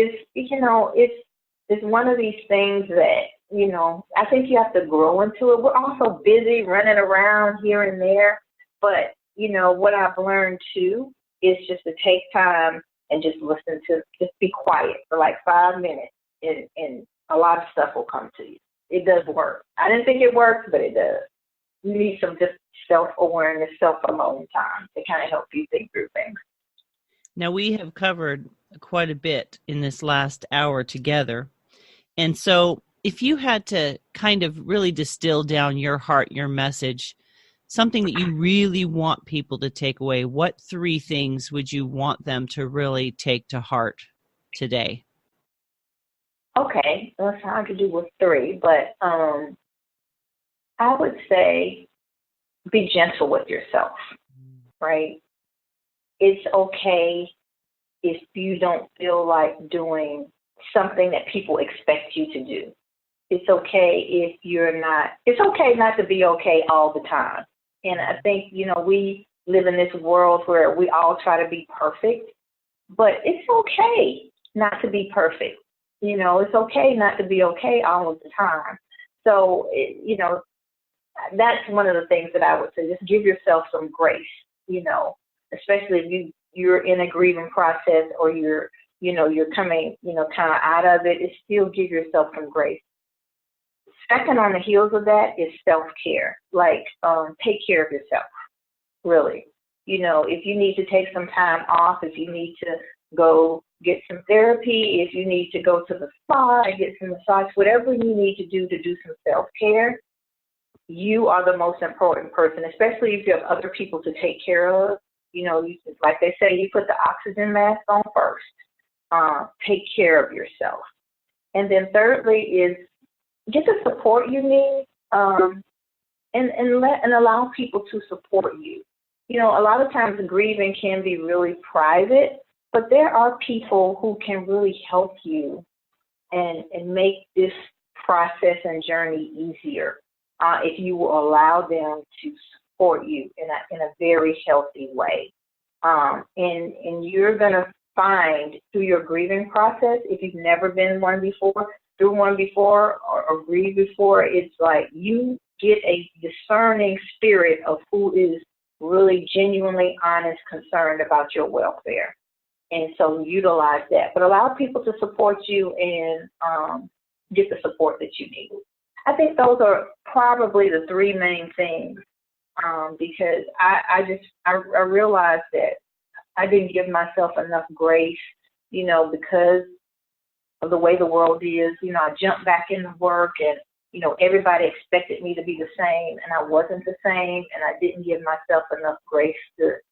one of these things that, I think you have to grow into it. We're also busy running around here and there. But, what I've learned too is just to take time and just just be quiet for like 5 minutes, and a lot of stuff will come to you. It does work. I didn't think it worked, but it does. You need some just self-awareness, self-alone time to kind of help you think through things. Now, we have covered quite a bit in this last hour together. And so if you had to kind of really distill down your heart, your message, something that you really want people to take away, what 3 things would you want them to really take to heart today? Okay, well, it's hard to do with 3, but I would say be gentle with yourself, right? It's okay if you don't feel like doing something that people expect you to do. It's okay if it's okay not to be okay all the time. And I think, we live in this world where we all try to be perfect, but it's okay not to be perfect. It's okay not to be okay all of the time. So, that's one of the things that I would say. Just give yourself some grace, especially if you're in a grieving process, or you're coming, kind of out of it. It's still give yourself some grace. Second on the heels of that is self-care. Like, take care of yourself, really. If you need to take some time off, if you need to go get some therapy, if you need to go to the spa and get some massage, whatever you need to do some self-care, you are the most important person, especially if you have other people to take care of. Like they say, you put the oxygen mask on first. Take care of yourself. And then thirdly is get the support you need, and allow people to support you. A lot of times grieving can be really private, but there are people who can really help you and make this process and journey easier, if you will allow them to support you in a very healthy way. And you're going to find through your grieving process, if you've never been through one before or grieved before, it's like you get a discerning spirit of who is really genuinely honest, concerned about your welfare. And so utilize that, but allow people to support you and get the support that you need. I think those are probably the 3 main things, because I realized that I didn't give myself enough grace, because of the way the world is. I jumped back into work, and, everybody expected me to be the same, and I wasn't the same, and I didn't give myself enough grace didn't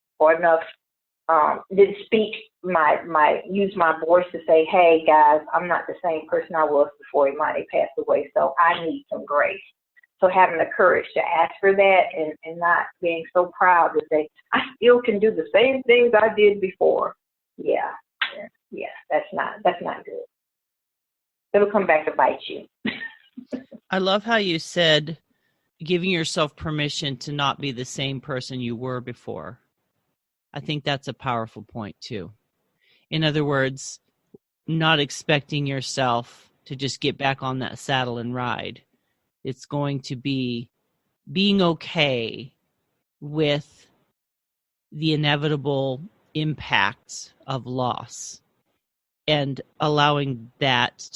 use my voice to say, hey guys, I'm not the same person I was before Imani passed away, so I need some grace. So having the courage to ask for that, and not being so proud to say, I still can do the same things I did before. Yeah, that's not good. It'll come back to bite you. I love how you said giving yourself permission to not be the same person you were before. I think that's a powerful point too. In other words, not expecting yourself to just get back on that saddle and ride. It's going to be being okay with the inevitable impacts of loss, and allowing that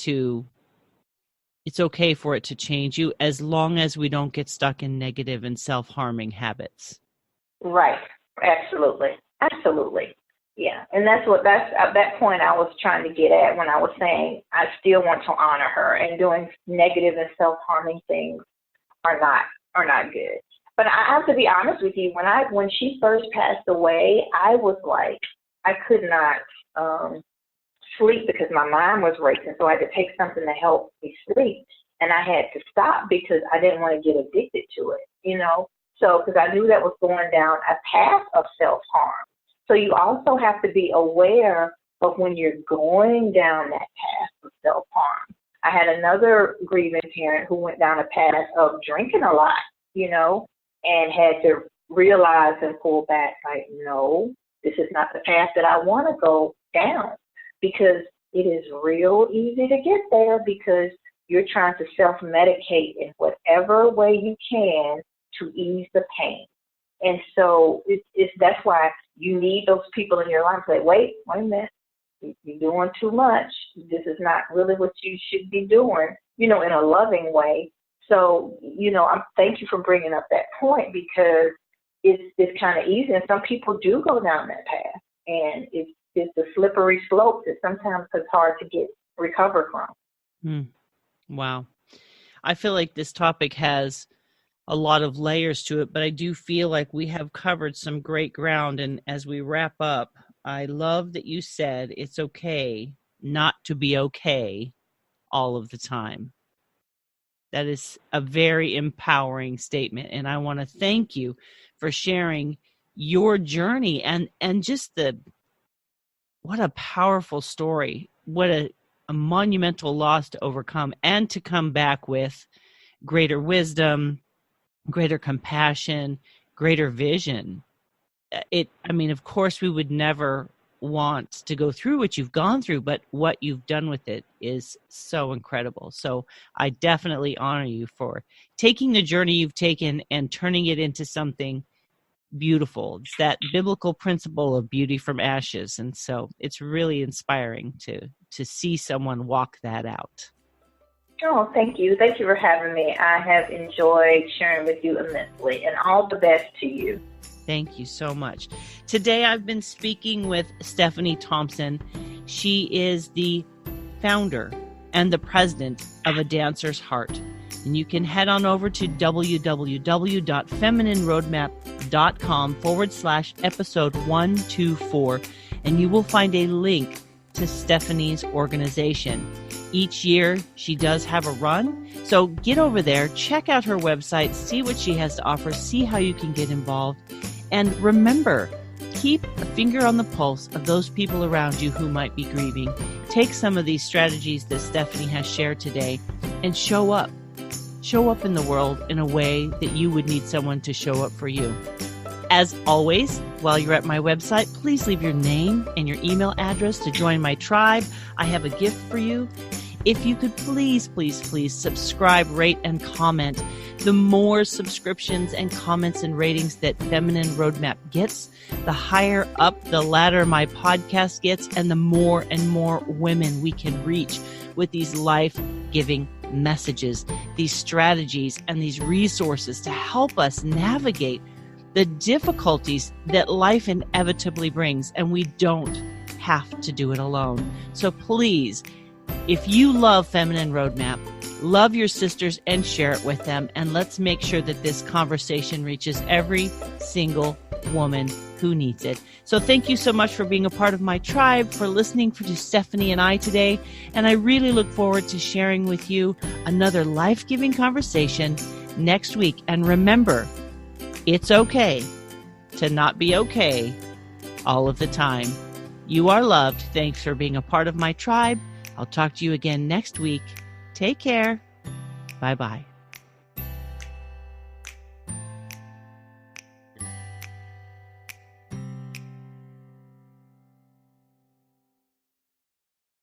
it's okay for it to change you, as long as we don't get stuck in negative and self-harming habits. Right. Absolutely. Yeah, and that's at that point I was trying to get at when I was saying I still want to honor her, and doing negative and self-harming things are not good. But I have to be honest with you, when she first passed away, I was like, I could not sleep because my mind was racing, so I had to take something to help me sleep, and I had to stop because I didn't want to get addicted to it, you know. So because I knew that was going down a path of self-harm. So you also have to be aware of when you're going down that path of self-harm. I had another grieving parent who went down a path of drinking a lot, you know, and had to realize and pull back, like, no, this is not the path that I want to go down, because it is real easy to get there because you're trying to self-medicate in whatever way you can to ease the pain. And so that's why you need those people in your life to say, wait a minute, you're doing too much. This is not really what you should be doing, you know, in a loving way. So, you know, thank you for bringing up that point, because it's kind of easy. And some people do go down that path, and it's a slippery slope that sometimes it's hard to recover from. Wow. I feel like this topic has a lot of layers to it, but I do feel like we have covered some great ground. And as we wrap up, I love that you said it's okay not to be okay all of the time. That is a very empowering statement. And I want to thank you for sharing your journey and just what a powerful story, what a monumental loss to overcome, and to come back with greater wisdom, greater compassion, greater vision. Of course, we would never want to go through what you've gone through, but what you've done with it is so incredible. So I definitely honor you for taking the journey you've taken and turning it into something beautiful. It's that biblical principle of beauty from ashes. And so it's really inspiring to see someone walk that out. Oh, thank you. Thank you for having me. I have enjoyed sharing with you immensely, and all the best to you. Thank you so much. Today I've been speaking with Stephanie Thompson. She is the founder and the president of A Dancer's Heart. And you can head on over to www.feminineroadmap.com/episode 124, and you will find a link to Stephanie's organization. Each year, she does have a run. So get over there, check out her website, see what she has to offer, see how you can get involved. And remember, keep a finger on the pulse of those people around you who might be grieving. Take some of these strategies that Stephanie has shared today and show up. Show up in the world in a way that you would need someone to show up for you. As always, while you're at my website, please leave your name and your email address to join my tribe. I have a gift for you. If you could please subscribe, rate, and comment. The more subscriptions and comments and ratings that Feminine Roadmap gets, the higher up the ladder my podcast gets, and the more and more women we can reach with these life-giving messages, these strategies, and these resources to help us navigate the difficulties that life inevitably brings, and we don't have to do it alone. So please, if you love Feminine Roadmap, love your sisters and share it with them, and let's make sure that this conversation reaches every single woman who needs it. So thank you so much for being a part of my tribe, for listening to Stephanie and I today, and I really look forward to sharing with you another life-giving conversation next week. And remember, it's okay to not be okay all of the time. You are loved. Thanks for being a part of my tribe. I'll talk to you again next week. Take care. Bye-bye.